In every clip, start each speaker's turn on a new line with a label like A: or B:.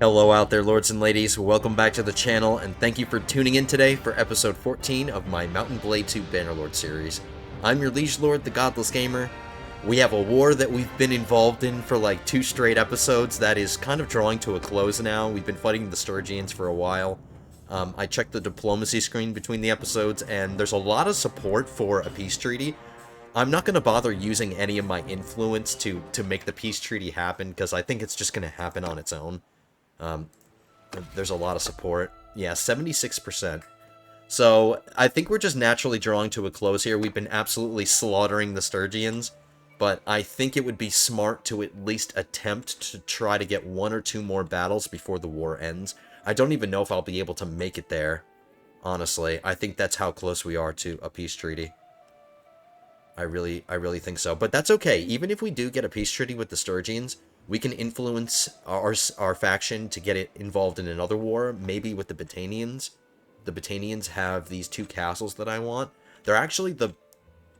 A: Hello out there, lords and ladies. Welcome back to the channel, and thank you for tuning in today for episode 14 of my Mountain Blade 2 Bannerlord series. I'm your liege lord, the Godless Gamer. We have a war that we've been involved in for like 2 straight episodes that is kind of drawing to a close now. We've been fighting the Sturgians for a while. I checked the diplomacy screen between the episodes, and there's a lot of support for a peace treaty. I'm not going to bother using any of my influence to make the peace treaty happen, because I think it's just going to happen on its own. There's a lot of support. Yeah, 76%. So, I think we're just naturally drawing to a close here. We've been absolutely slaughtering the Sturgians, but I think it would be smart to at least attempt to try to get 1 or 2 more battles before the war ends. I don't even know if I'll be able to make it there, honestly. I think that's how close we are to a peace treaty. I really think so. But that's okay. Even if we do get a peace treaty with the Sturgians, we can influence our faction to get it involved in another war, maybe with the Botanians. The Botanians have these 2 castles that I want. They're actually the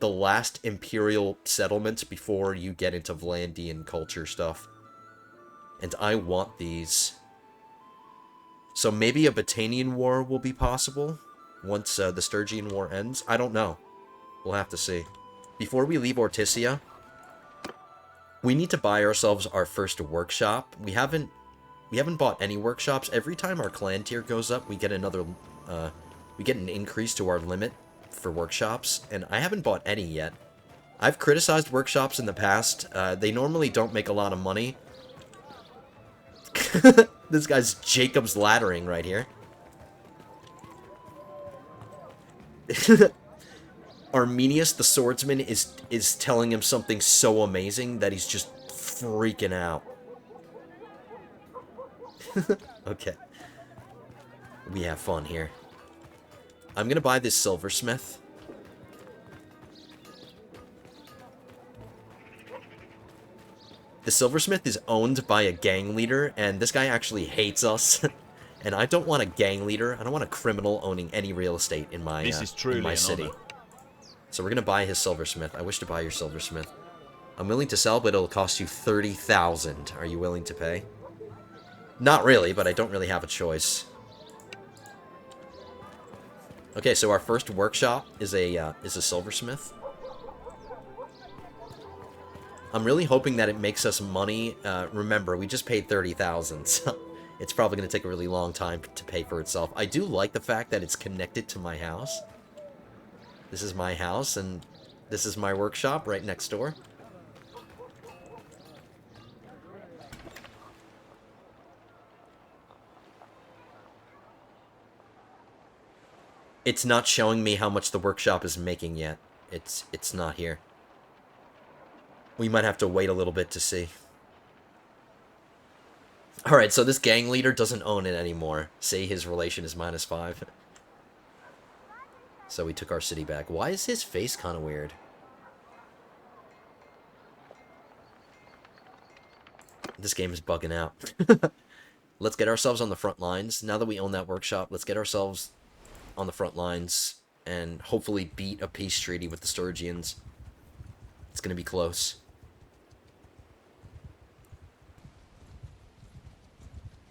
A: last imperial settlements before you get into Vlandian culture stuff. And I want these. So maybe a Botanian war will be possible once the Sturgian war ends. I don't know. We'll have to see. Before we leave Ortisia, we need to buy ourselves our first workshop. We haven't bought any workshops. Every time our clan tier goes up, we get another we get an increase to our limit for workshops, and I haven't bought any yet. I've criticized workshops in the past. They normally don't make a lot of money. This guy's Jacob's laddering right here. Arminius the swordsman is telling him something so amazing that he's just freaking out. Okay. We have fun here. I'm gonna buy this silversmith. The silversmith is owned by a gang leader, and this guy actually hates us. And I don't want a gang leader. I don't want a criminal owning any real estate in my city. So we're going to buy his silversmith. I wish to buy your silversmith. I'm willing to sell, but it'll cost you 30,000. Are you willing to pay? Not really, but I don't really have a choice. Okay, so our first workshop is a silversmith. I'm really hoping that it makes us money. Remember, we just paid 30,000, so it's probably going to take a really long time to pay for itself. I do like the fact that it's connected to my house. This is my house, and this is my workshop right next door. It's not showing me how much the workshop is making yet. It's not here. We might have to wait a little bit to see. Alright, so this gang leader doesn't own it anymore. See, his relation is -5. So we took our city back. Why is his face kind of weird? This game is bugging out. Let's get ourselves on the front lines. Now that we own that workshop, let's get ourselves on the front lines and hopefully beat a peace treaty with the Sturgians. It's going to be close.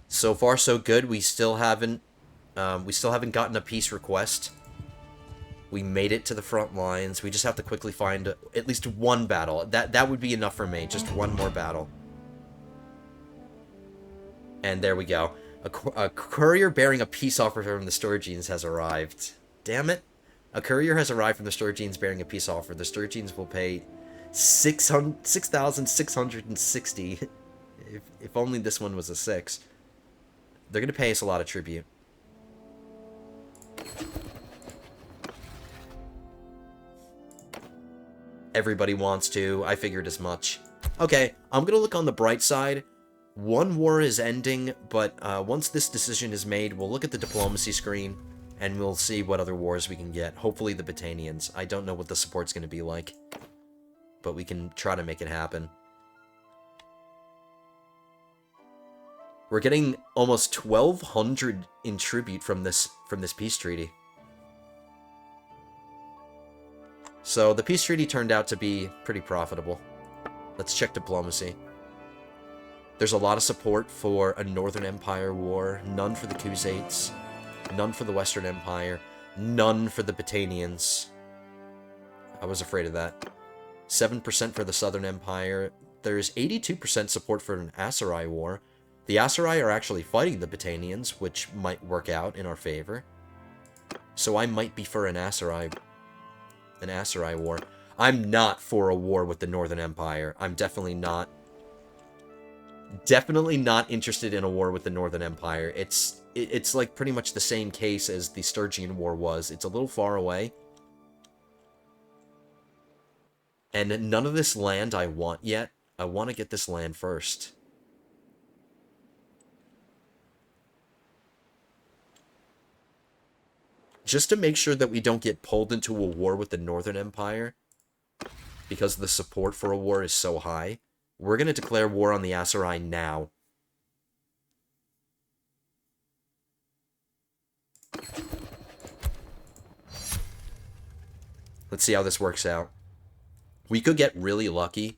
A: So far, so good. We still haven't gotten a peace request. We made it to the front lines. We just have to quickly find at least 1 battle. That would be enough for me. Just 1 more battle. And there we go. A courier bearing a peace offer from the Sturgians has arrived. Damn it. A courier has arrived from the Sturgians bearing a peace offer. The Sturgians will pay 6,660. If only this one was a 6. They're going to pay us a lot of tribute. Everybody wants to. I figured as much. Okay, I'm going to look on the bright side. 1 war is ending, but once this decision is made, we'll look at the diplomacy screen, and we'll see what other wars we can get. Hopefully the Botanians. I don't know what the support's going to be like, but we can try to make it happen. We're getting almost 1,200 in tribute from this peace treaty. So the peace treaty turned out to be pretty profitable. Let's check diplomacy. There's a lot of support for a Northern Empire war, none for the Khuzaits, none for the Western Empire, none for the Battanians. I was afraid of that. 7% for the Southern Empire. There's 82% support for an Aserai war. The Aserai are actually fighting the Battanians, which might work out in our favor. So I might be for an Aserai war. I'm not for a war with the Northern Empire. I'm definitely not interested in a war with the Northern Empire. It's like pretty much the same case as the Sturgian War was. It's a little far away. And none of this land I want yet. I want to get this land first. Just to make sure that we don't get pulled into a war with the Northern Empire, because the support for a war is so high, we're going to declare war on the Aserai now. Let's see how this works out. We could get really lucky.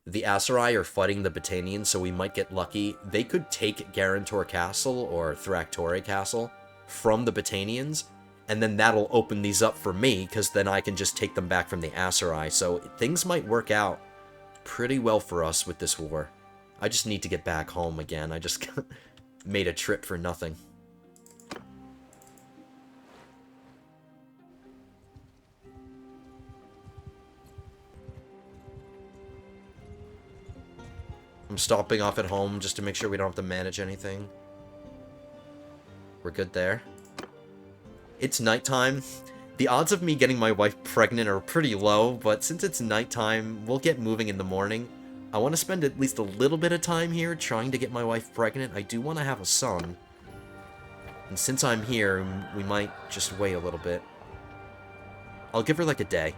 A: The Aserai are fighting the Battanians, so we might get lucky. They could take Garantor Castle or Thractore Castle from the Battanians, and then that'll open these up for me, because then I can just take them back from the Aserai. So things might work out pretty well for us with this war. I just need to get back home again. I just made a trip for nothing. I'm stopping off at home just to make sure we don't have to manage anything. We're good there. It's nighttime. The odds of me getting my wife pregnant are pretty low, but since it's nighttime, we'll get moving in the morning. I want to spend at least a little bit of time here trying to get my wife pregnant. I do want to have a son. And since I'm here, we might just wait a little bit. I'll give her like a day.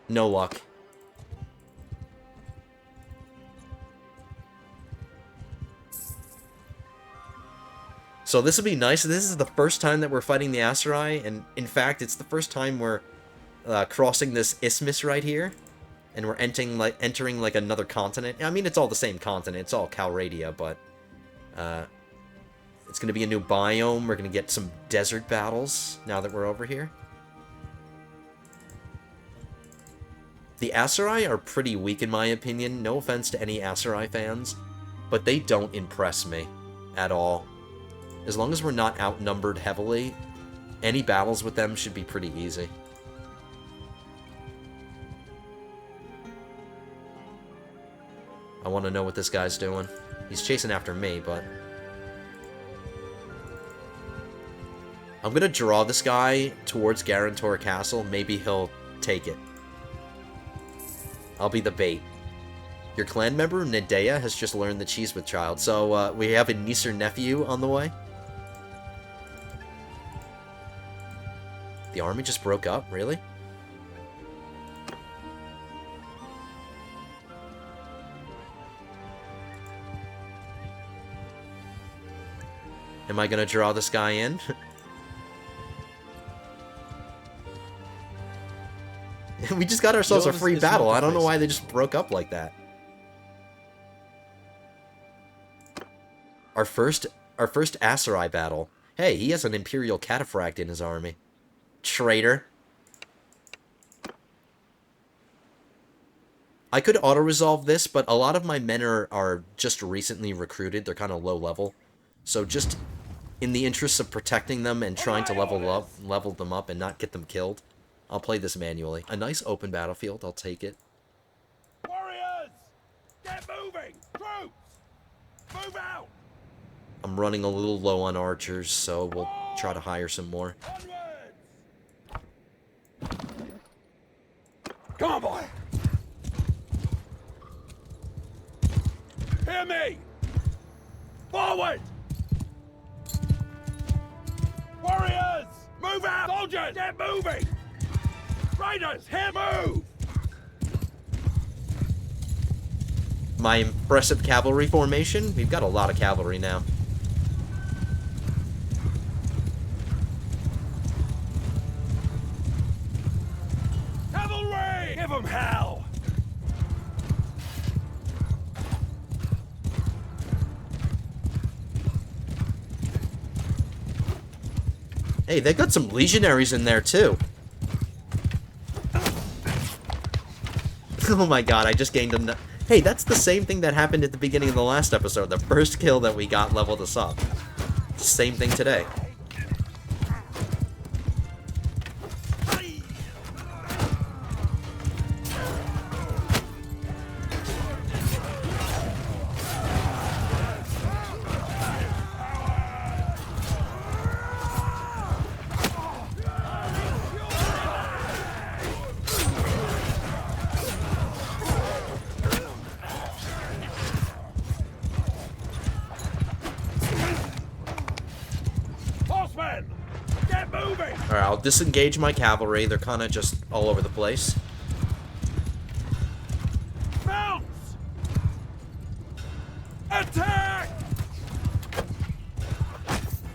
A: No luck. So this would be nice. This is the first time that we're fighting the Aserai, and in fact, it's the first time we're crossing this isthmus right here, and we're entering like another continent. I mean, it's all the same continent. It's all Calradia, but it's going to be a new biome. We're going to get some desert battles now that we're over here. The Aserai are pretty weak in my opinion. No offense to any Aserai fans, but they don't impress me at all. As long as we're not outnumbered heavily, any battles with them should be pretty easy. I want to know what this guy's doing. He's chasing after me, but... I'm going to draw this guy towards Garantor Castle. Maybe he'll take it. I'll be the bait. Your clan member, Nedea, has just learned that she's with child. So, we have a niece or nephew on the way. The army just broke up? Really? Am I gonna draw this guy in? We just got ourselves a free battle. I don't know why they just broke up like that. Our first Aserai battle. Hey, he has an Imperial Cataphract in his army. Traitor. I could auto-resolve this, but a lot of my men are just recently recruited. They're kind of low level. So just in the interest of protecting them and trying to level them up and not get them killed, I'll play this manually. A nice open battlefield, I'll take it.
B: Warriors! Get moving! Troops! Move out!
A: I'm running a little low on archers, so we'll try to hire some more.
B: Onwards! Come on, boy! Hear me! Forward! Warriors! Move out! Soldiers! Get moving! Riders! Here, move!
A: My impressive cavalry formation? We've got a lot of cavalry now. Hey, they got some legionaries in there, too. Oh my god, I just gained a... Hey, that's the same thing that happened at the beginning of the last episode. The first kill that we got leveled us up. Same thing today. Alright, I'll disengage my cavalry. They're kind of just all over the place.
B: Mounts! Attack!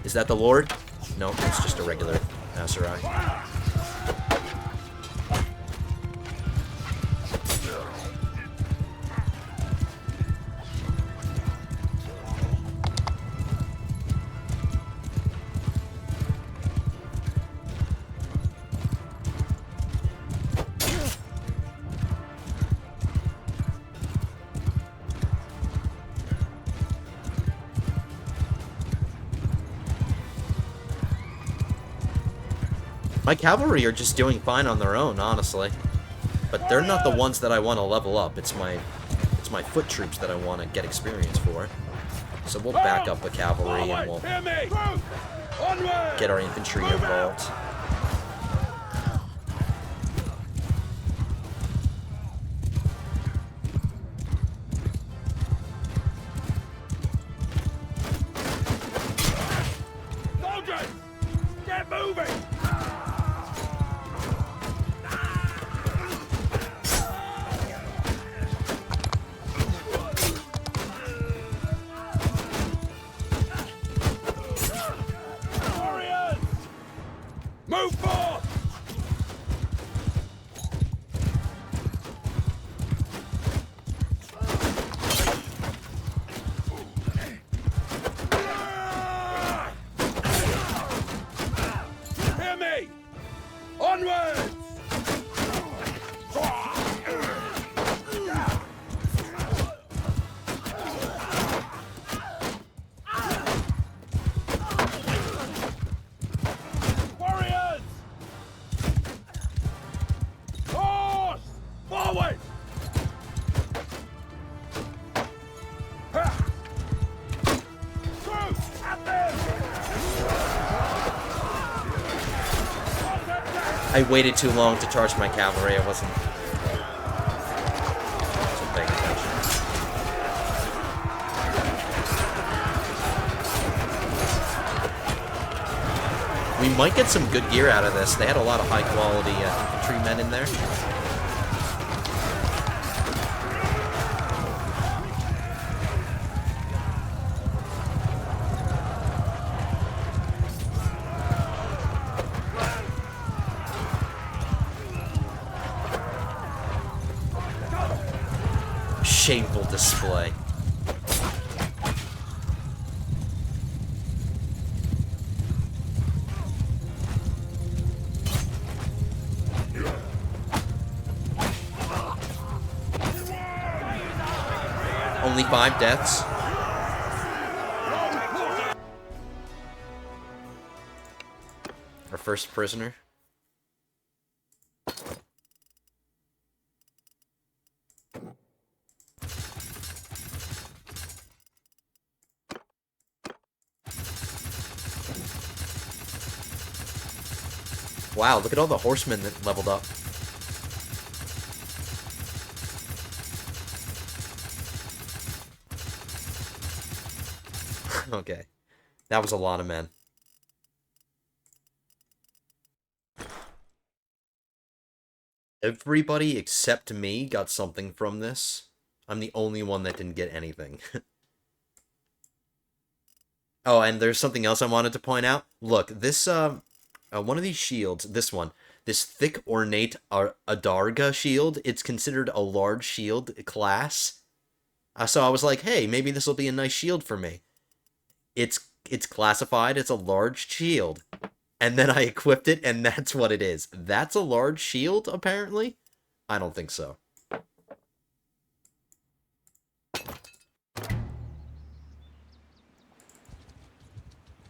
A: Is that the Lord? No, it's just a regular Aserai. My cavalry are just doing fine on their own, honestly. But they're not the ones that I want to level up. It's my foot troops that I want to get experience for. So we'll back up the cavalry and we'll get our infantry involved.
B: Soldiers! Get moving! Move forth! Hear me! Onwards!
A: I waited too long to charge my cavalry. I wasn't paying attention. We might get some good gear out of this. They had a lot of high-quality infantrymen in there. Shameful display. Only 5 deaths. Our first prisoner. Wow, look at all the horsemen that leveled up. Okay. That was a lot of men. Everybody except me got something from this. I'm the only one that didn't get anything. Oh, and there's something else I wanted to point out. Look, this, one of these shields, this one, this thick, ornate Adarga shield, it's considered a large shield class. So I was like, hey, maybe this will be a nice shield for me. It's classified as a large shield. And then I equipped it, and that's what it is. That's a large shield, apparently? I don't think so.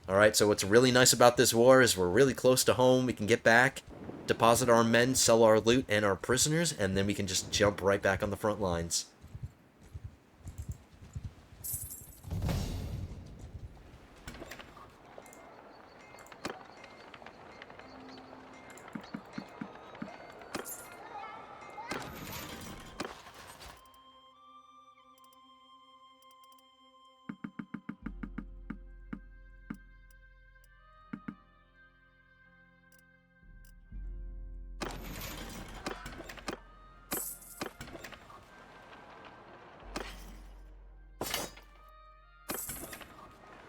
A: Alright, so what's really nice about this war is we're really close to home. We can get back, deposit our men, sell our loot and our prisoners, and then we can just jump right back on the front lines.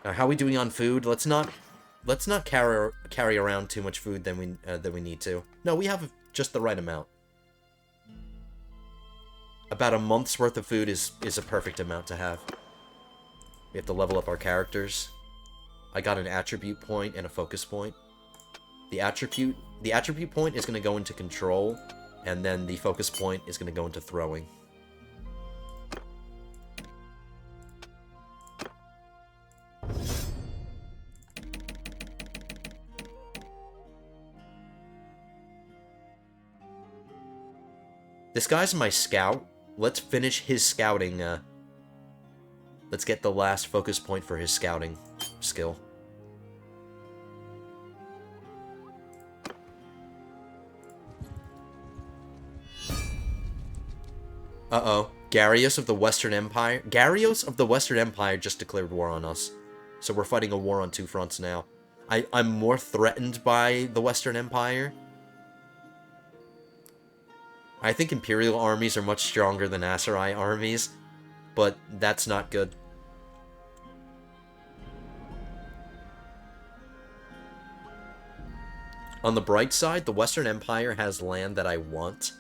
A: How are we doing on food? Let's not carry around too much food than we need to. No, we have just the right amount. About a month's worth of food is a perfect amount to have. We have to level up our characters. I got an attribute point and a focus point. The attribute point is going to go into control, and then the focus point is going to go into throwing. This guy's my scout. Let's finish his scouting. Let's get the last focus point for his scouting skill. Uh-oh. Garios of the Western Empire. Garios of the Western Empire just declared war on us. So we're fighting a war on two fronts now. I'm more threatened by the Western Empire. I think Imperial armies are much stronger than Aserai armies, but that's not good. On the bright side, the Western Empire has land that I want.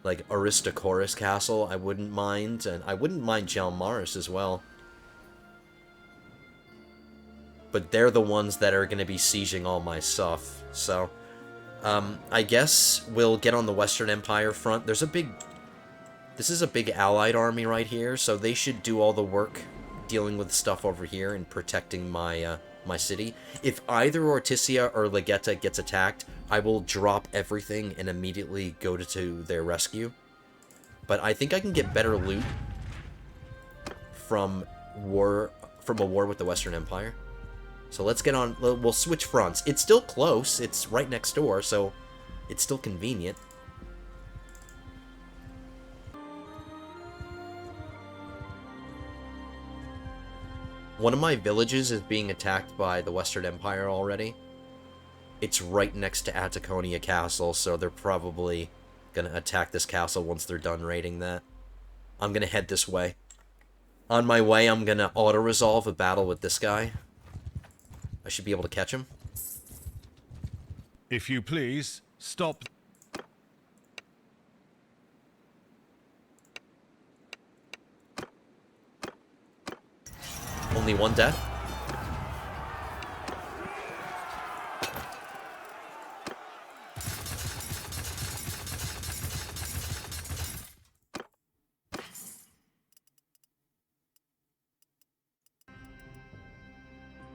A: Like Aristochorus Castle, I wouldn't mind, and I wouldn't mind Jalmaris as well. But they're the ones that are going to be sieging all my stuff, so... I guess we'll get on the Western Empire front. This is a big allied army right here, so they should do all the work dealing with stuff over here and protecting my, my city. If either Ortisia or Legetta gets attacked, I will drop everything and immediately go to their rescue. But I think I can get better loot from a war with the Western Empire. So let's get on, we'll switch fronts. It's still close, it's right next door, so it's still convenient. One of my villages is being attacked by the Western Empire already. It's right next to Ataconia Castle, so they're probably gonna attack this castle once they're done raiding that. I'm gonna head this way. On my way, I'm gonna auto-resolve a battle with this guy. I should be able to catch him.
B: If you please, stop.
A: Only one death.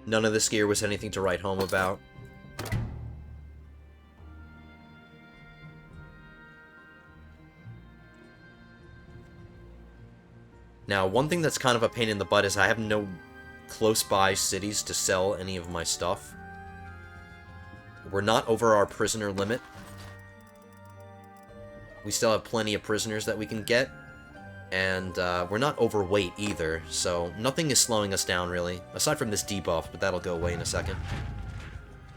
A: None of this gear was anything to write home about. Now, one thing that's kind of a pain in the butt is I have no close-by cities to sell any of my stuff. We're not over our prisoner limit. We still have plenty of prisoners that we can get. And we're not overweight either, so nothing is slowing us down, really. Aside from this debuff, but that'll go away in a second.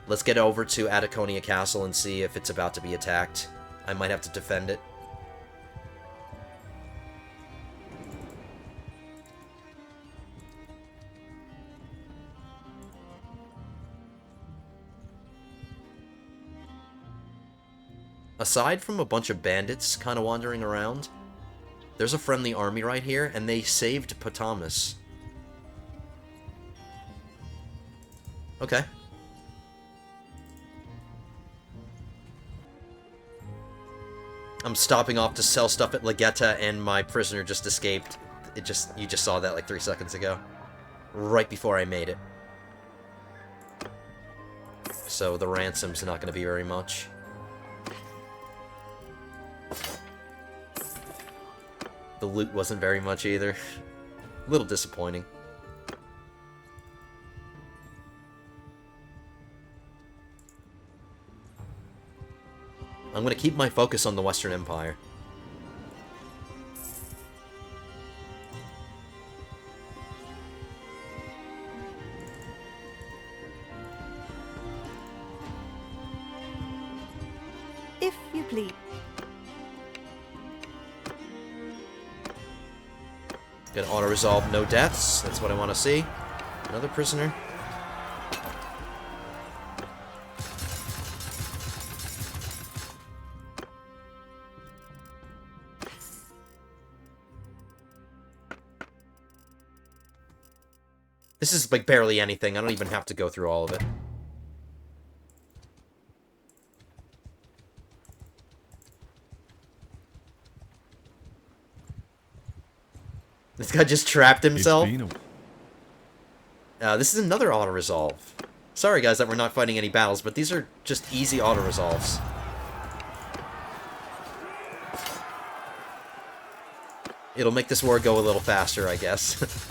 A: Let's get over to Ataconia Castle and see if it's about to be attacked. I might have to defend it. Aside from a bunch of bandits kind of wandering around, there's a friendly army right here, and they saved Potamus. Okay. I'm stopping off to sell stuff at Legetta, and my prisoner just escaped. You just saw that like 3 seconds ago. Right before I made it. So the ransom's not going to be very much. The loot wasn't very much either. A little disappointing. I'm going to keep my focus on the Western Empire.
C: If you please.
A: Gonna auto-resolve no deaths. That's what I want to see. Another prisoner. This is like barely anything. I don't even have to go through all of it. This guy just trapped himself. This is another auto-resolve. Sorry guys that we're not fighting any battles, but these are just easy auto-resolves. It'll make this war go a little faster, I guess.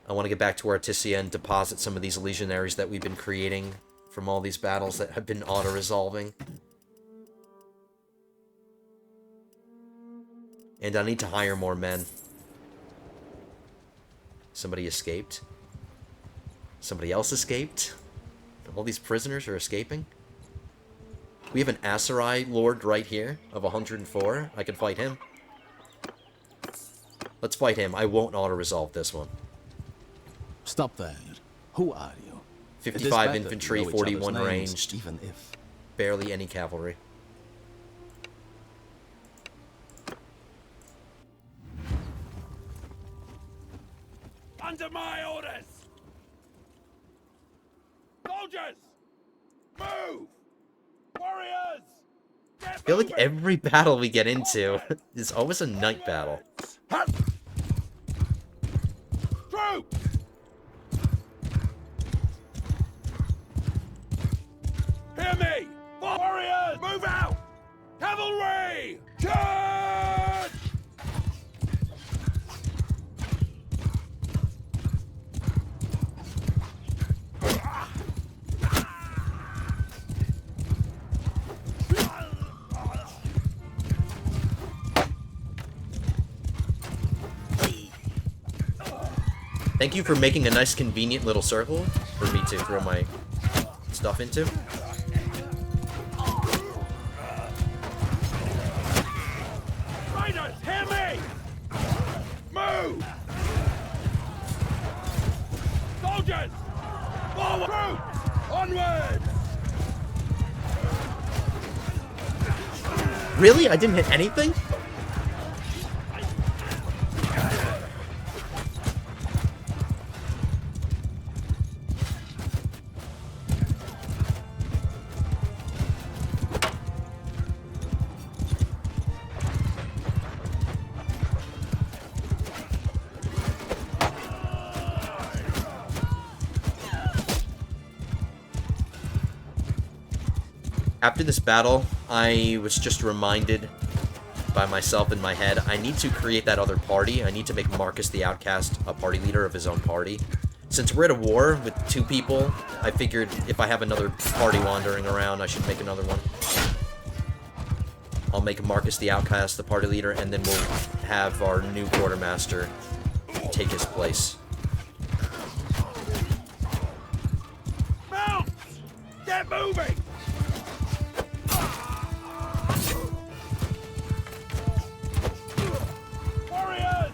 A: I want to get back to Artisia and deposit some of these legionaries that we've been creating from all these battles that have been auto-resolving. And I need to hire more men. Somebody escaped. Somebody else escaped. All these prisoners are escaping. We have an Aserai Lord right here of 104. I can fight him. Let's fight him. I won't auto-resolve this one.
D: Stop that. Who are you?
A: 55 infantry, 41 ranged.
D: Even if.
A: Barely any cavalry.
B: Under my orders! Soldiers! Move! Warriors!
A: I feel like every battle we get into is always a night battle.
B: Troops! Hear me! Warriors! Move out! Cavalry! Charge!
A: Thank you for making a nice convenient little circle for me to throw my stuff into.
B: Riders, hear me! Move! Soldiers! Forward! Troops! Onward!
A: Really? I didn't hit anything? After this battle, I was just reminded by myself in my head, I need to create that other party. I need to make Marcus the Outcast a party leader of his own party. Since we're at a war with 2 people, I figured if I have another party wandering around, I should make another one. I'll make Marcus the Outcast the party leader, and then we'll have our new quartermaster take his place.
B: Mount! Get moving! Warriors!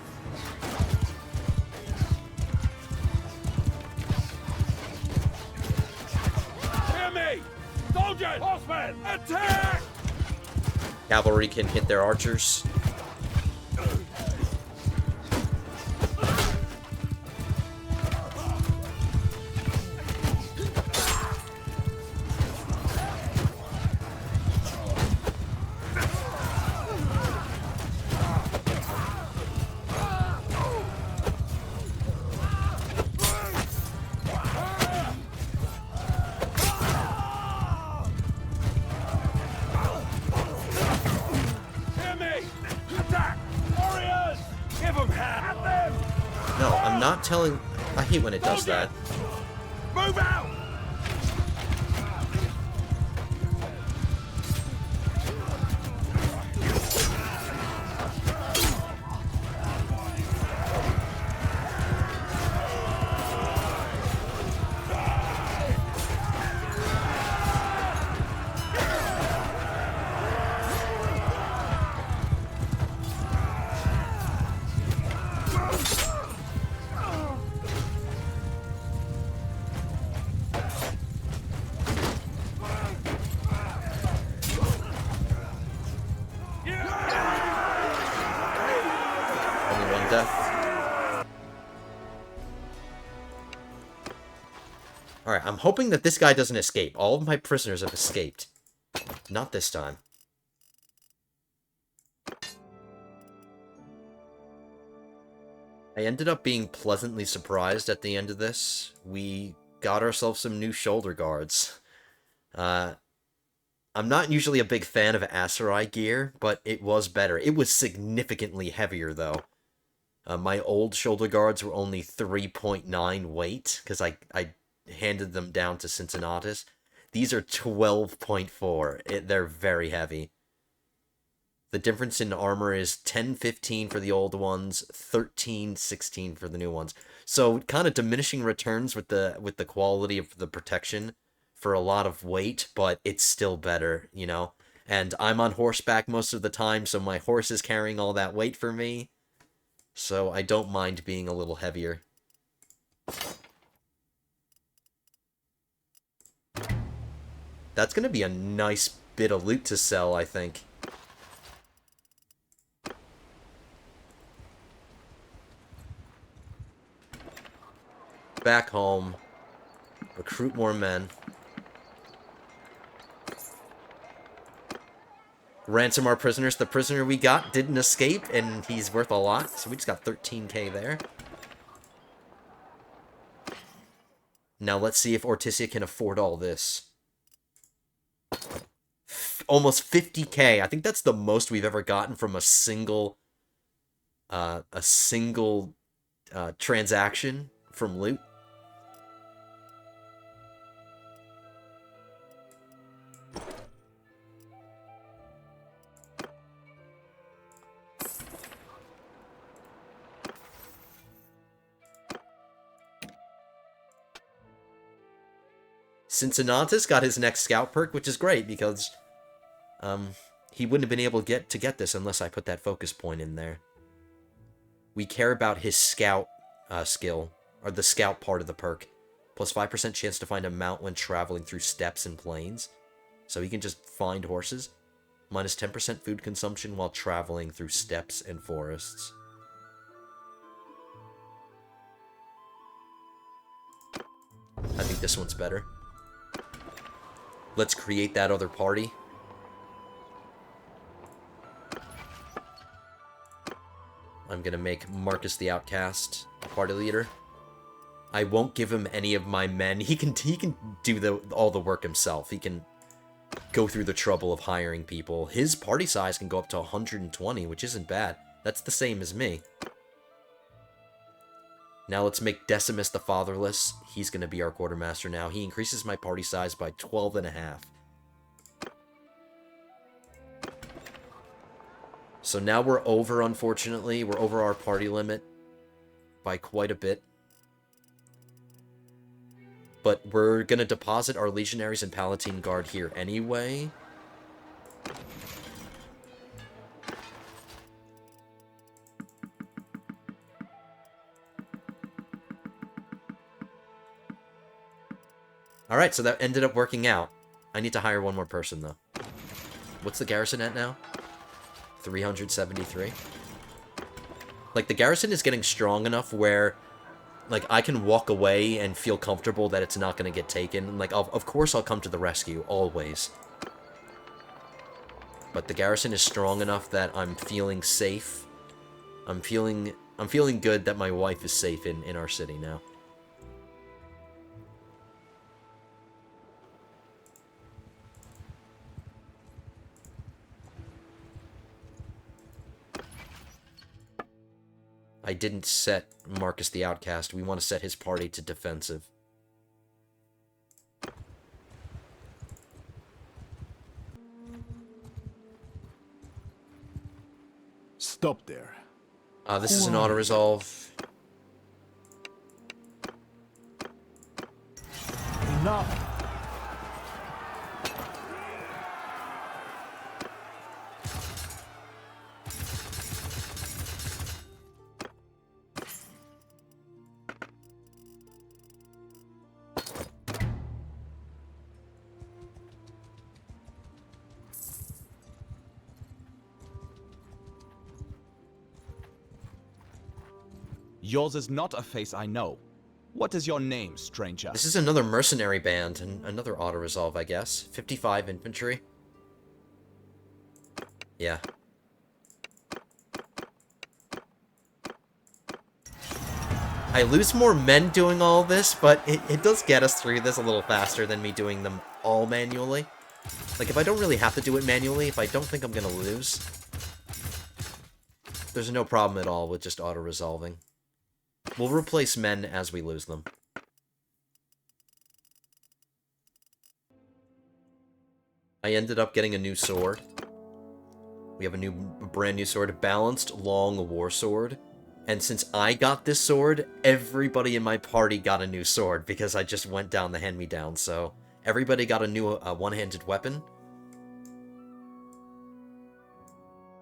B: Hear me! Soldiers! Horsemen! Attack!
A: Cavalry can hit their archers. I'm not telling... I hate when it does that.
B: Move out!
A: Only one death. Alright, I'm hoping that this guy doesn't escape. All of my prisoners have escaped. Not this time. I ended up being pleasantly surprised at the end of this. We got ourselves some new shoulder guards. I'm not usually a big fan of Aserai gear, but it was better. It was significantly heavier, though. My old shoulder guards were only 3.9 weight, because I handed them down to Cincinnatus. These are 12.4. They're very heavy. The difference in armor is 10-15 for the old ones, 13-16 for the new ones. So kind of diminishing returns with the quality of the protection for a lot of weight, but it's still better, you know? And I'm on horseback most of the time, so my horse is carrying all that weight for me. So I don't mind being a little heavier. That's going to be a nice bit of loot to sell, I think. Back home. Recruit more men. Ransom our prisoners. The prisoner we got didn't escape, and he's worth a lot, so we just got 13k there. Now let's see if Ortisia can afford all this. Almost 50k. I think that's the most we've ever gotten from a single transaction from loot. Cincinnatus got his next scout perk, which is great because he wouldn't have been able to get this unless I put that focus point in there. We care about his scout skill, or the scout part of the perk. Plus 5% chance to find a mount when traveling through steppes and plains. So he can just find horses. Minus 10% food consumption while traveling through steppes and forests. I think this one's better. Let's create that other party. I'm gonna make Marcus the Outcast party leader. I won't give him any of my men. He can do all the work himself. He can go through the trouble of hiring people. His party size can go up to 120, which isn't bad. That's the same as me. Now let's make Decimus the Fatherless. He's going to be our quartermaster now. He increases my party size by 12.5. So now we're over, unfortunately. We're over our party limit by quite a bit. But we're going to deposit our Legionaries and Palatine Guard here anyway. Alright, so that ended up working out. I need to hire one more person, though. What's the garrison at now? 373. Like, the garrison is getting strong enough where, like, I can walk away and feel comfortable that it's not going to get taken. Like, of course I'll come to the rescue, always. But the garrison is strong enough that I'm feeling safe. I'm feeling good that my wife is safe in our city now. I didn't set Marcus the Outcast. We want to set his party to defensive.
D: Stop there.
A: This is an auto-resolve.
D: Enough.
E: Yours is not a face I know. What is your name, stranger?
A: This is another mercenary band, and another auto-resolve, I guess. 55 infantry. Yeah. I lose more men doing all this, but it does get us through this a little faster than me doing them all manually. Like, if I don't really have to do it manually, if I don't think I'm gonna lose, there's no problem at all with just auto-resolving. We'll replace men as we lose them. I ended up getting a new sword. We have a brand new sword, a balanced long war sword. And since I got this sword, everybody in my party got a new sword because I just went down the hand-me-down. So everybody got a new one-handed weapon.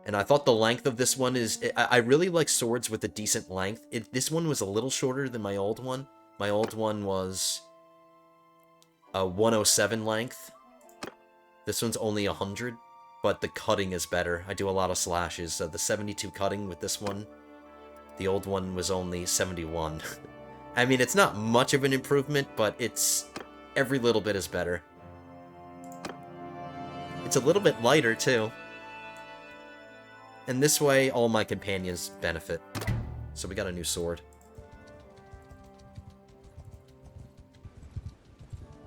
A: And I thought the length of this one is... I really like swords with a decent length. This one was a little shorter than my old one. My old one was a 107 length. This one's only 100, but the cutting is better. I do a lot of slashes. So the 72 cutting with this one. The old one was only 71. I mean, it's not much of an improvement, but it's... every little bit is better. It's a little bit lighter, too. And this way, all my companions benefit. So we got a new sword.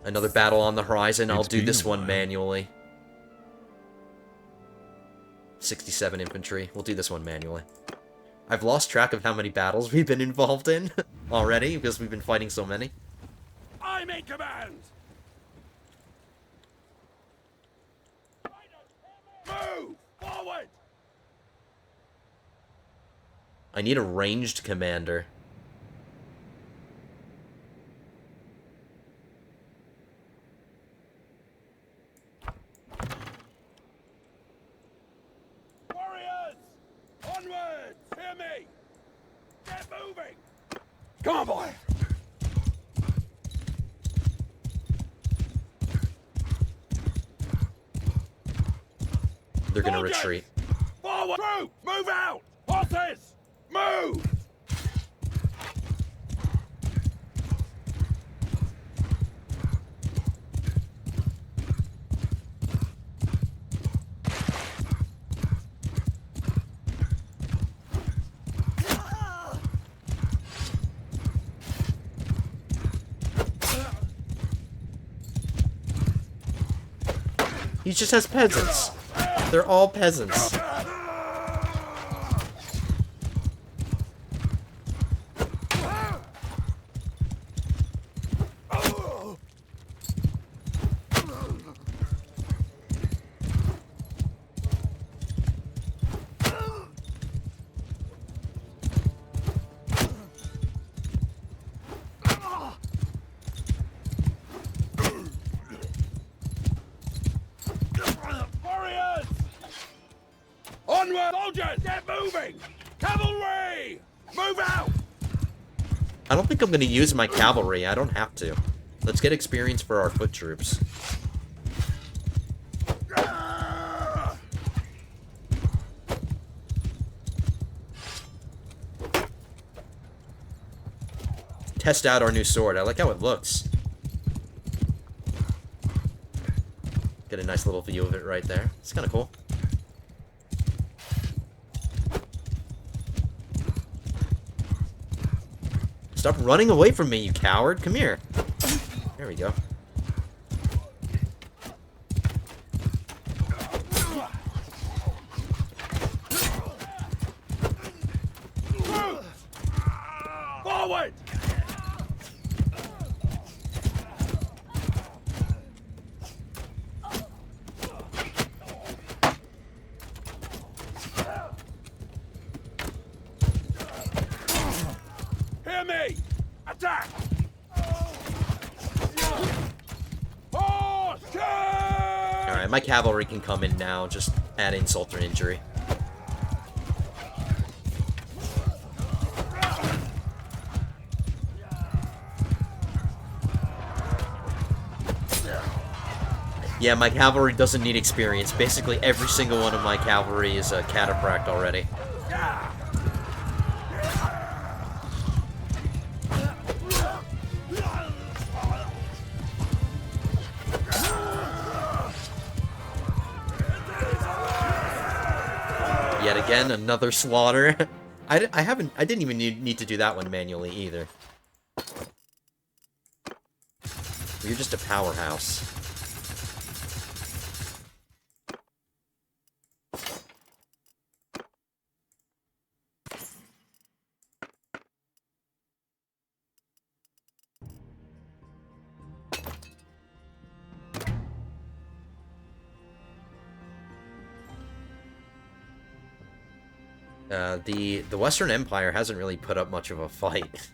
A: Another battle on the horizon. I'll do this one manually. 67 infantry. We'll do this one manually. I've lost track of how many battles we've been involved in already, because we've been fighting so many.
B: I'm in command! Move! Forward!
A: I need a ranged commander.
B: Warriors! Onwards! Hear me! Get moving! Come on, boy!
A: They're gonna
B: Soldiers!
A: retreat.
B: Forward! Troops! Move out! Horses! Move!
A: He just has peasants. They're all peasants.
B: Warriors! Onward! Soldiers! Get moving! Cavalry! Move out!
A: I don't think I'm gonna use my cavalry. I don't have to. Let's get experience for our foot troops. Test out our new sword. I like how it looks. Get a nice little view of it right there. It's kind of cool. Stop running away from me, you coward. Come here. There we go.
B: Attack! Horse! Charge!
A: Alright, my cavalry can come in now, just add insult or injury. Yeah, my cavalry doesn't need experience. Basically, every single one of my cavalry is a cataphract already. Yet again, another slaughter. I didn't even need to do that one manually either. You're just a powerhouse. The Western Empire hasn't really put up much of a fight.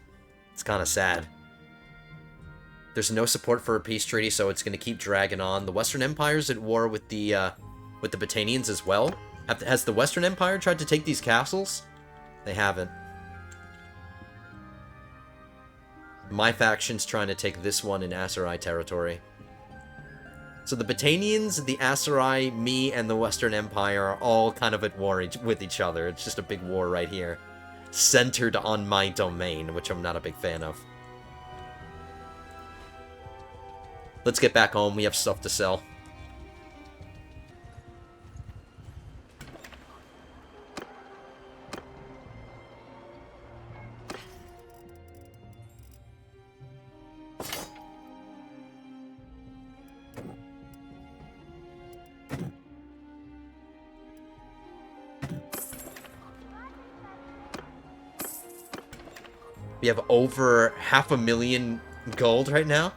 A: It's kind of sad. There's no support for a peace treaty, so it's going to keep dragging on. The Western Empire's at war with the Battanians as well. Has the Western Empire tried to take these castles? They haven't. My faction's trying to take this one in Aserai territory. So the Battanians, the Aserai, me, and the Western Empire are all kind of at war with each other. It's just a big war right here. Centered on my domain, which I'm not a big fan of. Let's get back home. We have stuff to sell. We have over 500,000 gold right now.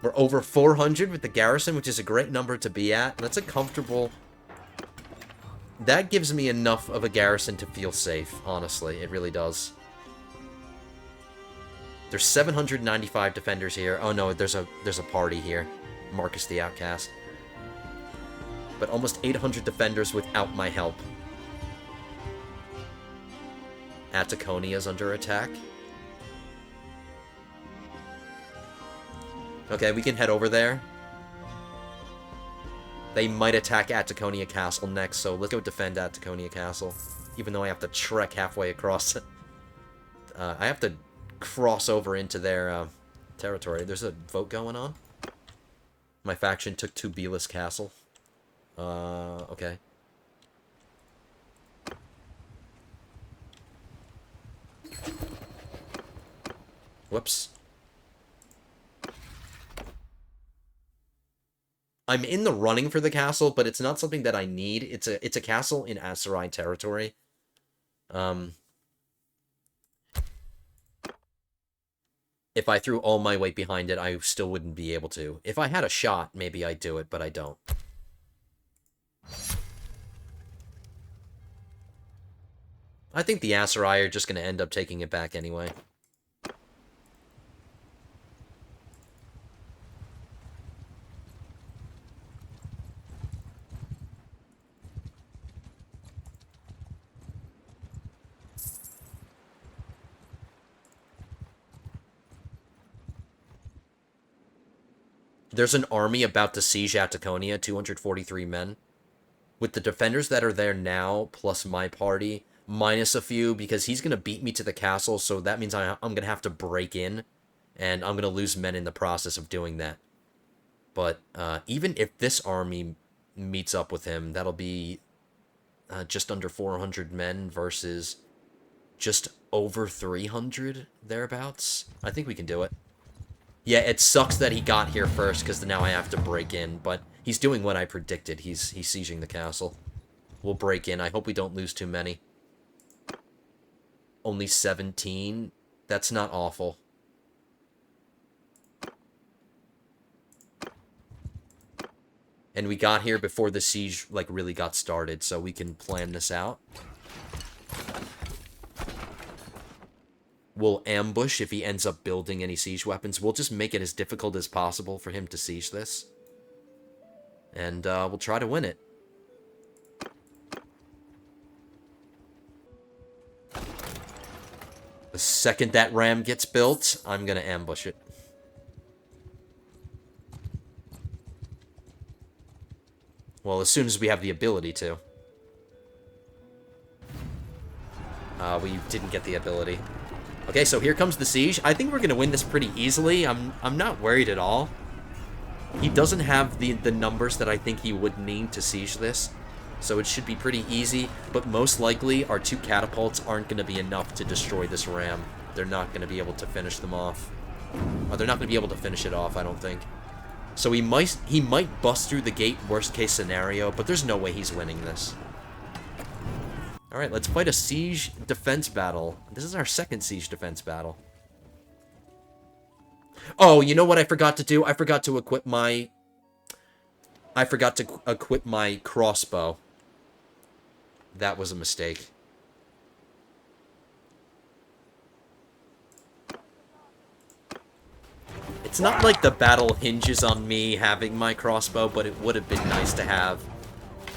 A: We're over 400 with the garrison, which is a great number to be at. That's a comfortable... That gives me enough of a garrison to feel safe, honestly. It really does. There's 795 defenders here. Oh no, there's a party here. Marcus the Outcast. But almost 800 defenders without my help. Ataconia's under attack. Okay, we can head over there. They might attack Ataconia Castle next, so let's go defend Ataconia Castle. Even though I have to trek halfway across. I have to cross over into their territory. There's a vote going on. My faction took Tubilis Castle. Okay. Whoops. I'm in the running for the castle, but it's not something that I need. It's a castle in Aserai territory. If I threw all my weight behind it, I still wouldn't be able to. If I had a shot, maybe I'd do it, but I don't. I think the Aserai are just going to end up taking it back anyway. There's an army about to siege Ataconia, 243 men. With the defenders that are there now, plus my party, minus a few, because he's going to beat me to the castle, so that means I'm going to have to break in, and I'm going to lose men in the process of doing that. But even if this army meets up with him, that'll be just under 400 men versus just over 300 thereabouts. I think we can do it. Yeah, it sucks that he got here first, because now I have to break in, but he's doing what I predicted. He's sieging the castle. We'll break in. I hope we don't lose too many. Only 17. That's not awful. And we got here before the siege, like, really got started, so we can plan this out. We'll ambush if he ends up building any siege weapons. We'll just make it as difficult as possible for him to siege this. And we'll try to win it. The second that ram gets built, I'm gonna ambush it. Well, as soon as we have the ability to. We didn't get the ability. Okay, so here comes the siege. I think we're gonna win this pretty easily. I'm not worried at all. He doesn't have the numbers that I think he would need to siege this, so it should be pretty easy, but most likely our 2 catapults aren't going to be enough to destroy this ram. They're not going to be able to finish them off. Or they're not going to be able to finish it off, I don't think. So he might bust through the gate, worst case scenario, but there's no way he's winning this. Alright, let's fight a siege defense battle. This is our second siege defense battle. Oh, you know what I forgot to do? I forgot to equip my crossbow. That was a mistake. It's not like the battle hinges on me having my crossbow, but it would have been nice to have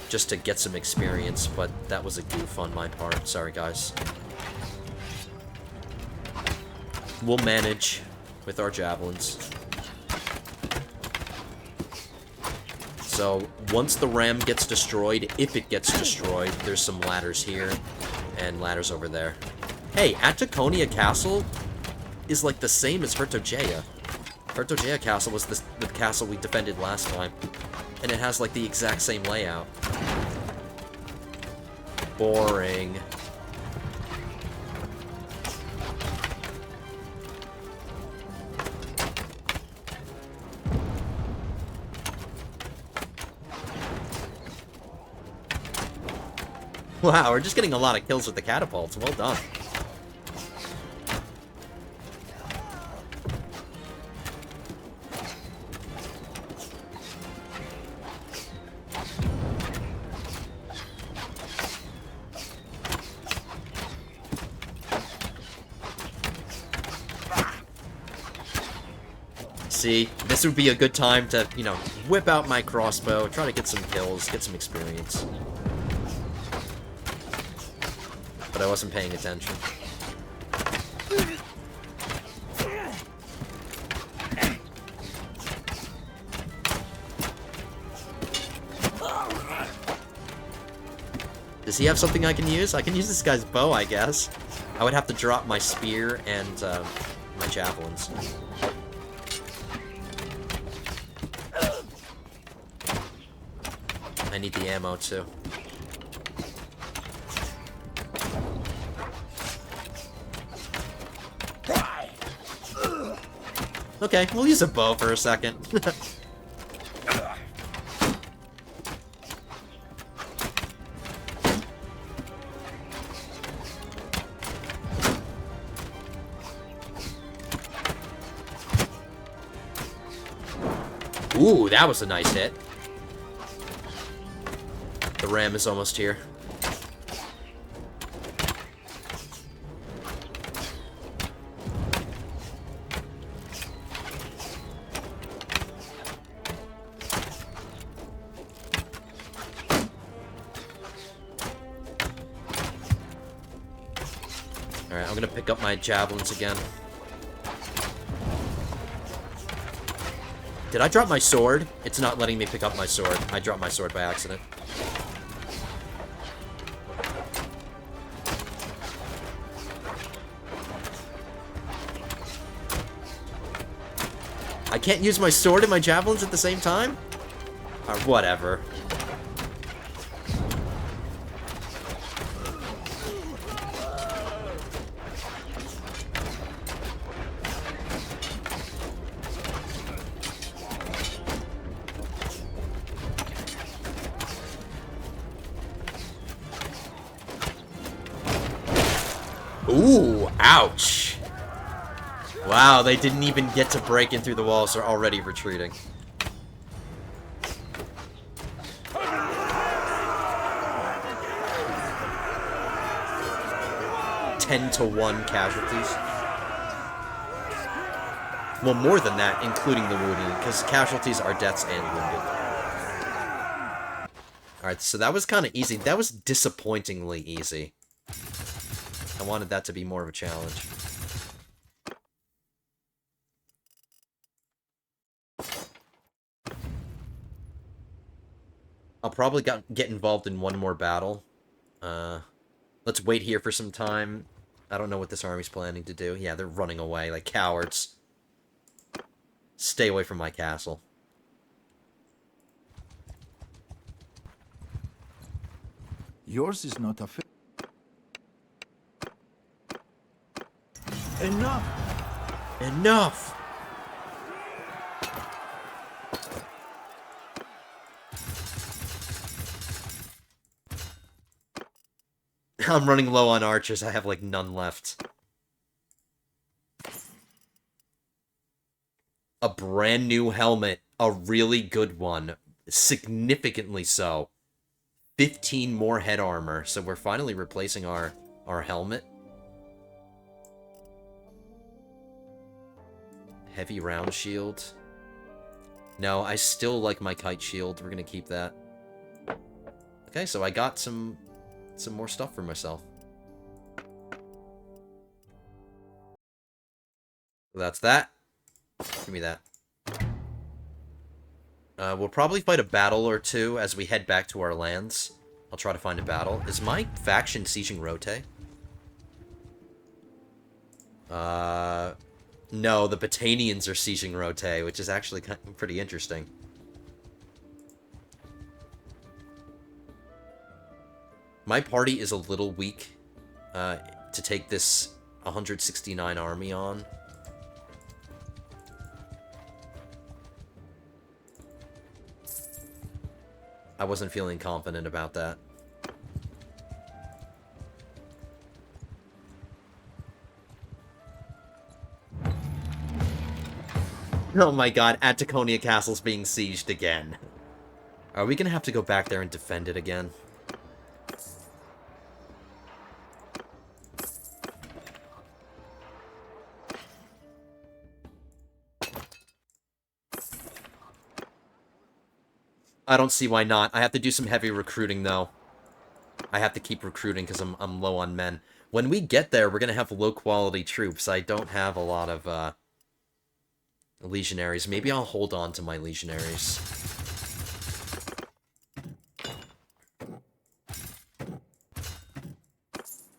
A: just to get some experience, but that was a goof on my part. Sorry, guys. We'll manage with our javelins. So, once the ram gets destroyed, if it gets destroyed, there's some ladders here, and ladders over there. Hey, Ataconia Castle is like the same as Hertogeia. Hertogeia Castle was the castle we defended last time, and it has like the exact same layout. Boring. Wow, we're just getting a lot of kills with the catapults. Well done. See, this would be a good time to, you know, whip out my crossbow, try to get some kills, get some experience. But I wasn't paying attention. Does he have something I can use? I can use this guy's bow, I guess. I would have to drop my spear and my javelins. I need the ammo, too. Okay, we'll use a bow for a second. Ooh, that was a nice hit. The ram is almost here. Alright, I'm gonna pick up my javelins again. Did I drop my sword? It's not letting me pick up my sword. I dropped my sword by accident. I can't use my sword and my javelins at the same time? Or whatever. Ooh, ouch. Wow, they didn't even get to break in through the walls. They're already retreating. Ten to 1 casualties. Well, more than that, including the wounded, because casualties are deaths and wounded. Alright, so that was kind of easy. That was disappointingly easy. I wanted that to be more of a challenge. I'll probably get involved in one more battle. Let's wait here for some time. I don't know what this army's planning to do. Yeah, they're running away like cowards. Stay away from my castle.
D: Yours is not a Enough!
A: Enough! I'm running low on archers. I have, like, none left. A brand new helmet. A really good one. Significantly so. 15 more head armor. So we're finally replacing our helmet. Heavy round shield. No, I still like my kite shield. We're gonna keep that. Okay, so I got some more stuff for myself. That's that. Give me that. We'll probably fight a battle or two as we head back to our lands. I'll try to find a battle. Is my faction sieging Rote? No, the Batanians are sieging Rote, which is actually kind of pretty interesting. My party is a little weak to take this 169 army on. I wasn't feeling confident about that. Oh my god, Ataconia Castle's being sieged again. Are we gonna have to go back there and defend it again? I don't see why not. I have to do some heavy recruiting, though. I have to keep recruiting because I'm low on men. When we get there, we're going to have low-quality troops. I don't have a lot of legionaries. Maybe I'll hold on to my legionaries.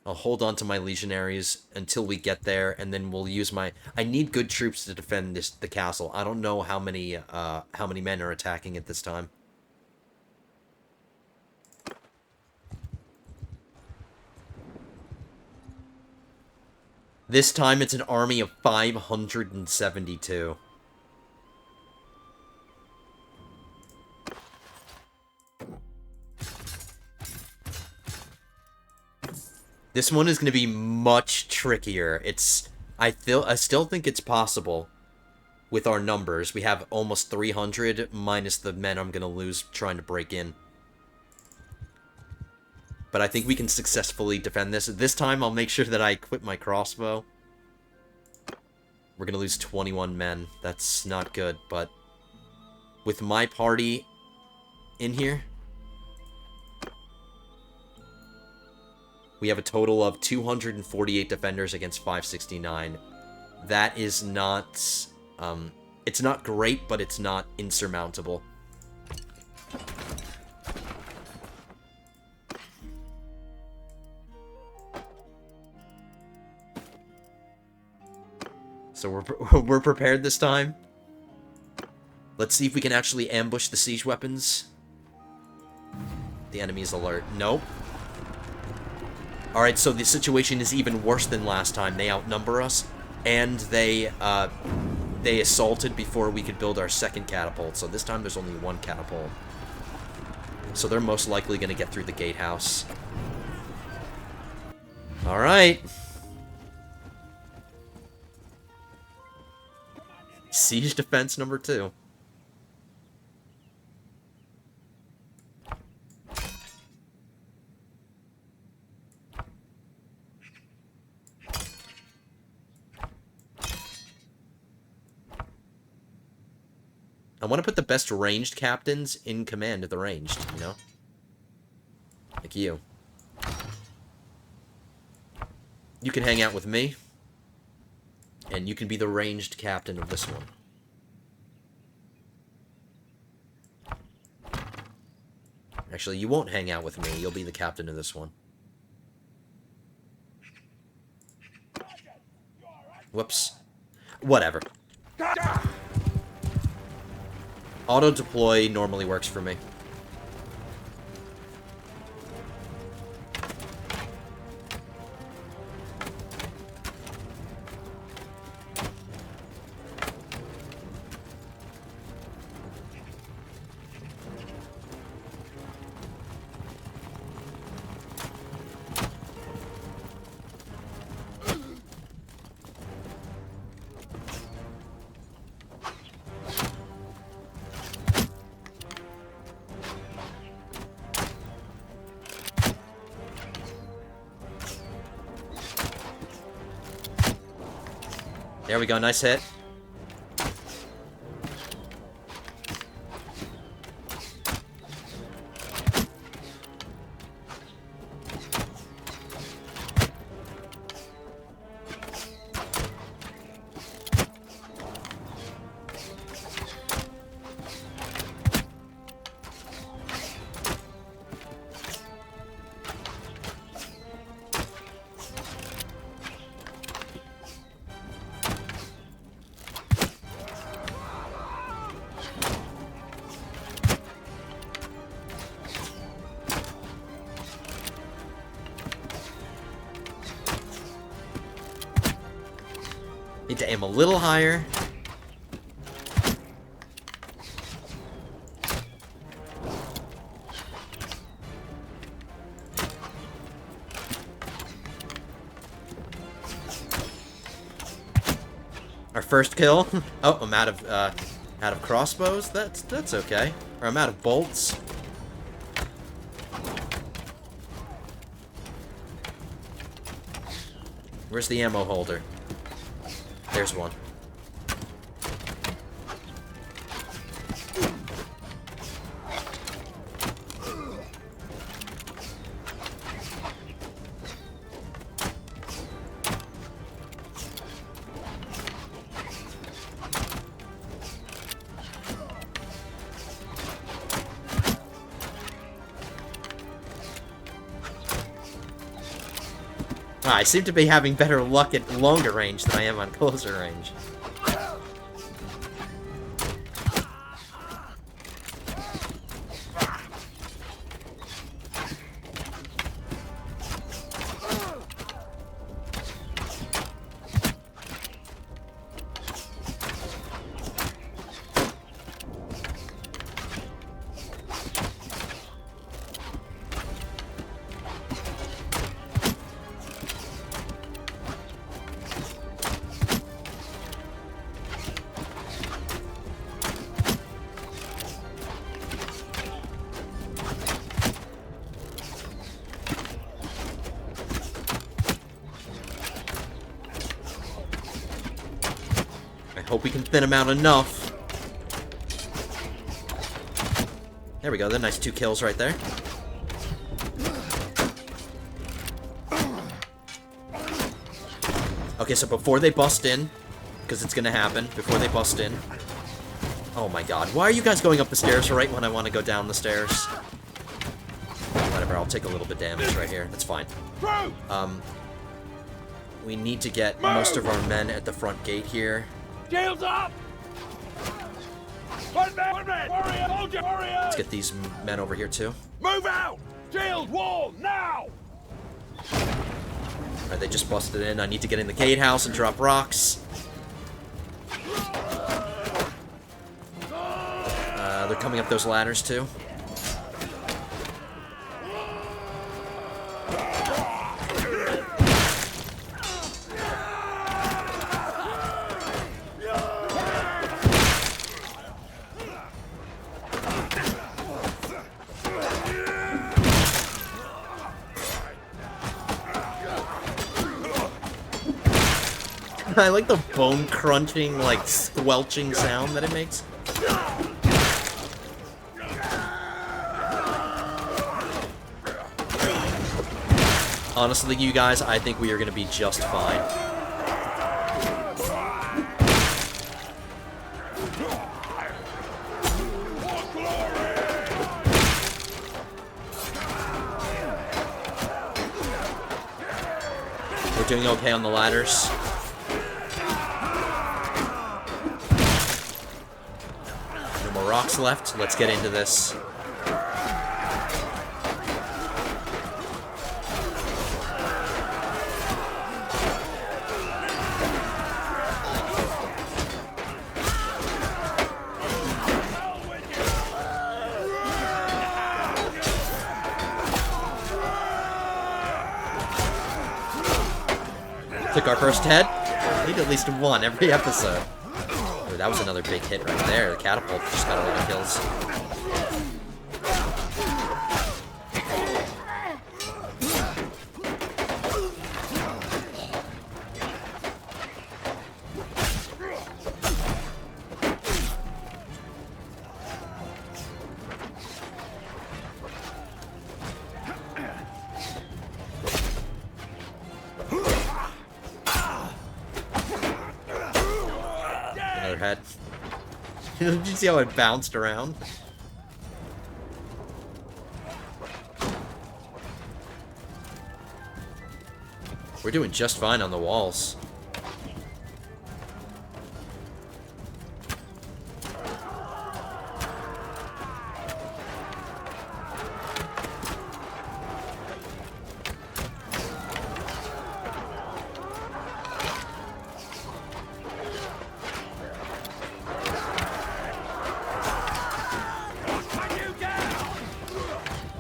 A: I'll hold on to my legionaries until we get there, and then we'll use my... I need good troops to defend the castle. I don't know how many men are attacking it this time. This time it's an army of 572. This one is going to be much trickier. I still think it's possible with our numbers. We have almost 300 minus the men I'm going to lose trying to break in. But I think we can successfully defend this. This time I'll make sure that I equip my crossbow. We're going to lose 21 men. That's not good, but with my party in here, we have a total of 248 defenders against 569. That is not, it's not great, but it's not insurmountable. So we're prepared this time. Let's see if we can actually ambush the siege weapons. The enemy is alert. Nope. Alright, so the situation is even worse than last time. They outnumber us, and they assaulted before we could build our second catapult. So this time there's only one catapult. So they're most likely going to get through the gatehouse. Alright. Siege defense number 2. I want to put the best ranged captains in command of the ranged, you know? Like you. You can hang out with me, and you can be the ranged captain of this one. Actually, you won't hang out with me. You'll be the captain of this one. Whoops. Whatever. Auto-deploy normally works for me. There we go, nice hit. Need to aim a little higher. Our first kill. Oh, I'm out of crossbows. That's okay. Or I'm out of bolts. Where's the ammo holder? There's one. I seem to be having better luck at longer range than I am on closer range. Hope we can thin him out enough. There we go, they're nice 2 kills right there. Okay, so before they bust in, because it's gonna happen, before they bust in. Oh my god, why are you guys going up the stairs right when I want to go down the stairs? Whatever, I'll take a little bit damage right here, that's fine. We need to get most of our men at the front gate here.
B: Shields up! One man! Warrior! Soldier! Warriors!
A: Let's get these men over here too.
B: Move out! Shield wall, now!
A: Alright, they just busted in. I need to get in the gatehouse and drop rocks. They're coming up those ladders too. I like the bone crunching, like, squelching sound that it makes. Honestly, you guys, I think we are going to be just fine. We're doing okay on the ladders. No more rocks left. Let's get into this. Took our first head. Need at least one every episode. Ooh, that was another big hit right there. The catapult just got a lot of kills. Head. Did you see how it bounced around? We're doing just fine on the walls.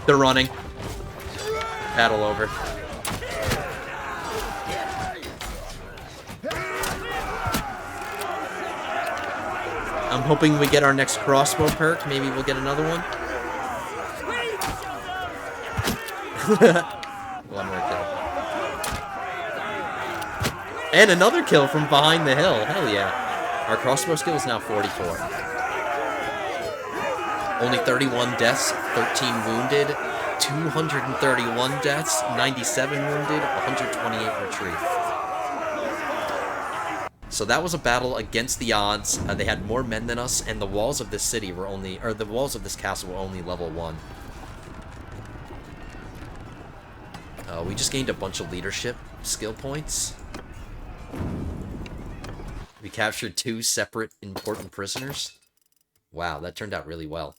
A: They're running. Battle over. I'm hoping we get our next crossbow perk. Maybe we'll get another one. One more kill. And another kill from behind the hill. Hell yeah. Our crossbow skill is now 44. Only 31 deaths, 13 wounded, 231 deaths, 97 wounded, 128 retrieve. So that was a battle against the odds. They had more men than us, and the walls of this city were only, or the walls of this castle were only level 1. We just gained a bunch of leadership skill points. We captured 2 separate important prisoners. Wow, that turned out really well.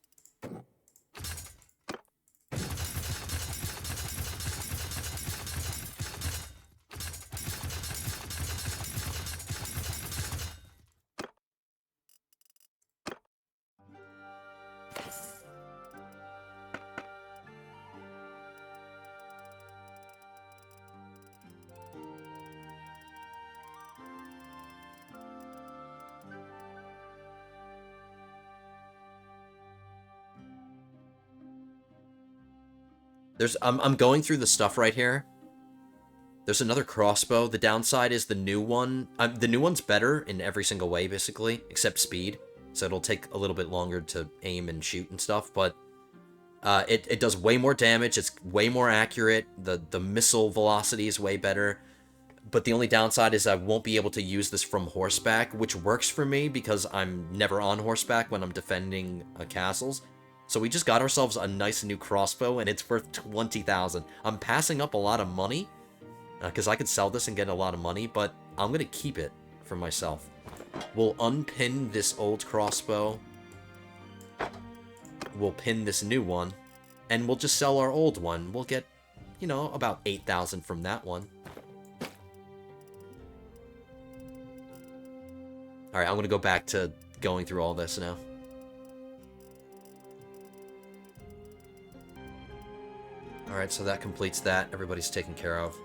A: I'm going through the stuff right here. There's another crossbow. The downside is the new one. The new one's better in every single way, basically, except speed. So it'll take a little bit longer to aim and shoot and stuff, but it does way more damage. It's way more accurate. The missile velocity is way better. But the only downside is I won't be able to use this from horseback, which works for me because I'm never on horseback when I'm defending castles. So we just got ourselves a nice new crossbow, and it's worth 20,000. I'm passing up a lot of money, because I could sell this and get a lot of money, but I'm going to keep it for myself. We'll unpin this old crossbow. We'll pin this new one, and we'll just sell our old one. We'll get, you know, about 8,000 from that one. Alright, I'm going to go back to going through all this now. Alright, so that completes that. Everybody's taken care of.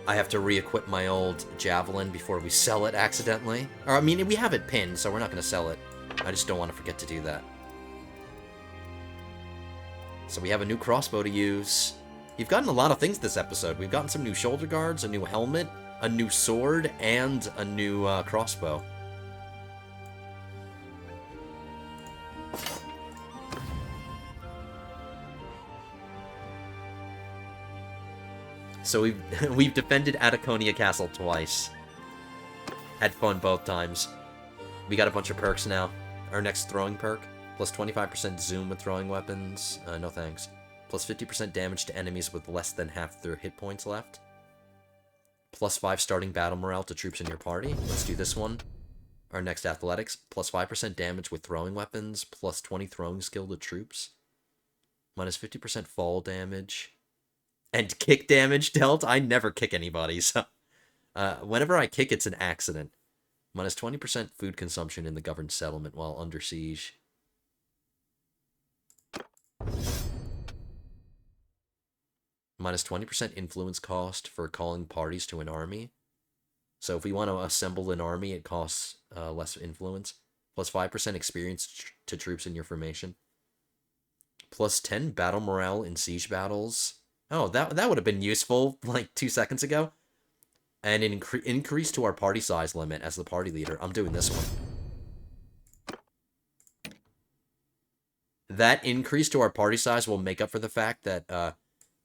A: I have to re-equip my old javelin before we sell it accidentally. Or, I mean, we have it pinned, so we're not going to sell it. I just don't want to forget to do that. So we have a new crossbow to use. You've gotten a lot of things this episode. We've gotten some new shoulder guards, a new helmet, a new sword, and a new crossbow. So we've defended Ataconia Castle twice. Had fun both times. We got a bunch of perks now. Our next throwing perk, plus 25% zoom with throwing weapons. No thanks. Plus 50% damage to enemies with less than half their hit points left. Plus 5 starting battle morale to troops in your party. Let's do this one. Our next athletics, plus 5% damage with throwing weapons, plus 20 throwing skill to troops. Minus 50% fall damage. And kick damage dealt? I never kick anybody, so... whenever I kick, it's an accident. Minus 20% food consumption in the governed settlement while under siege. Minus 20% influence cost for calling parties to an army. So if we want to assemble an army, it costs less influence. Plus 5% experience to troops in your formation. Plus 10 battle morale in siege battles. Oh, that would have been useful like 2 seconds ago. And an increase to our party size limit as the party leader. I'm doing this one. That increase to our party size will make up for the fact that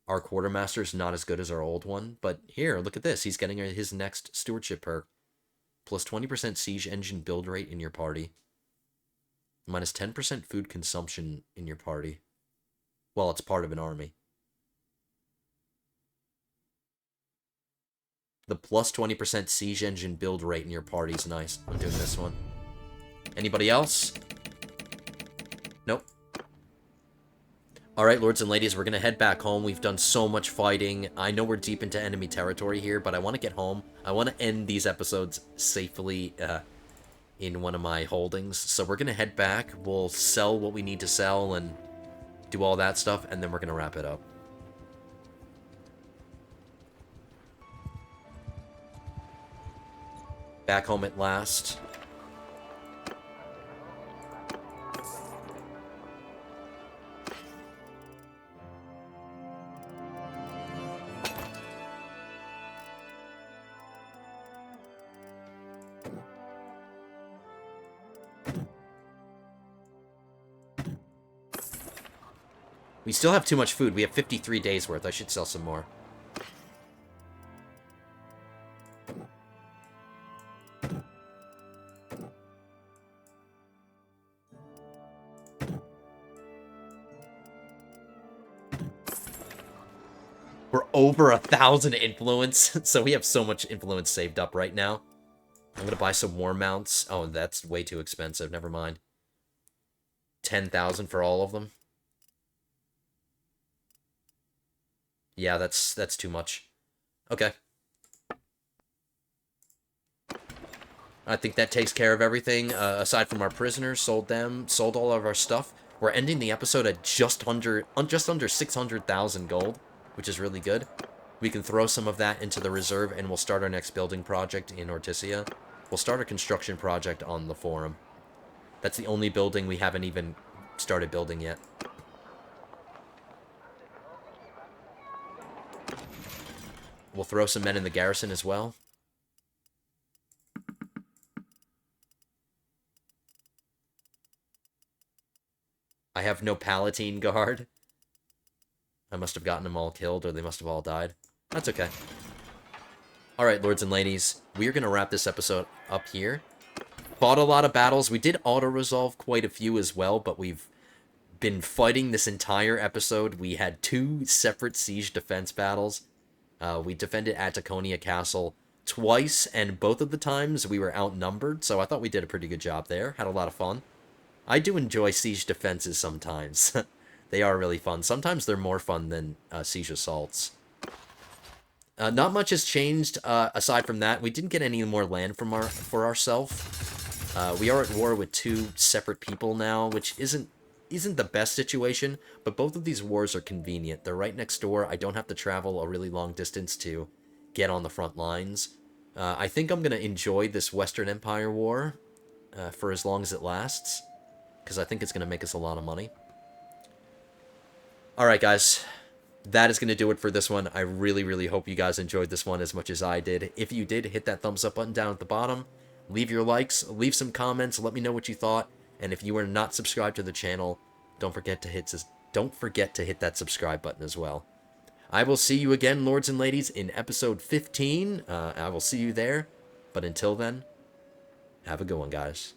A: our quartermaster is not as good as our old one. But here, look at this. He's getting his next stewardship perk. Plus 20% siege engine build rate in your party. Minus 10% food consumption in your party. Well, it's part of an army. The plus 20% siege engine build rate in your party is nice. I'm doing this one. Anybody else? Nope. Alright, lords and ladies, we're going to head back home. We've done so much fighting. I know we're deep into enemy territory here, but I want to get home. I want to end these episodes safely in one of my holdings. So we're going to head back. We'll sell what we need to sell and do all that stuff, and then we're going to wrap it up. Back home at last. We still have too much food. We have 53 days worth. I should sell some more. We're over 1,000 influence, so we have so much influence saved up right now. I'm gonna buy some war mounts. Oh, that's way too expensive. Never mind. 10,000 for all of them. Yeah, that's too much. Okay. I think that takes care of everything. Aside from our prisoners, sold them, sold all of our stuff. We're ending the episode at just under 600,000 gold, which is really good. We can throw some of that into the reserve, and we'll start our next building project in Ortisia. We'll start a construction project on the Forum. That's the only building we haven't even started building yet. We'll throw some men in the garrison as well. I have no Palatine Guard. I must have gotten them all killed, or they must have all died. That's okay. Alright, lords and ladies, we are going to wrap this episode up here. Fought a lot of battles. We did auto-resolve quite a few as well, but we've been fighting this entire episode. We had 2 separate siege defense battles. We defended Ataconia Castle twice, and both of the times we were outnumbered, so I thought we did a pretty good job there. Had a lot of fun. I do enjoy siege defenses sometimes. They are really fun. Sometimes they're more fun than siege assaults. Not much has changed aside from that. We didn't get any more land for ourselves. We are at war with 2 separate people now, which isn't the best situation, but both of these wars are convenient. They're right next door. I don't have to travel a really long distance to get on the front lines. I think I'm going to enjoy this Western Empire war for as long as it lasts, because I think it's going to make us a lot of money. Alright, guys. that is going to do it for this one. I really, really hope you guys enjoyed this one as much as I did. If you did, hit that thumbs up button down at the bottom. Leave your likes, leave some comments, let me know what you thought. And if you are not subscribed to the channel, don't forget to hit that subscribe button as well. I will see you again, lords and ladies, in episode 15. I will see you there. But until then, have a good one, guys.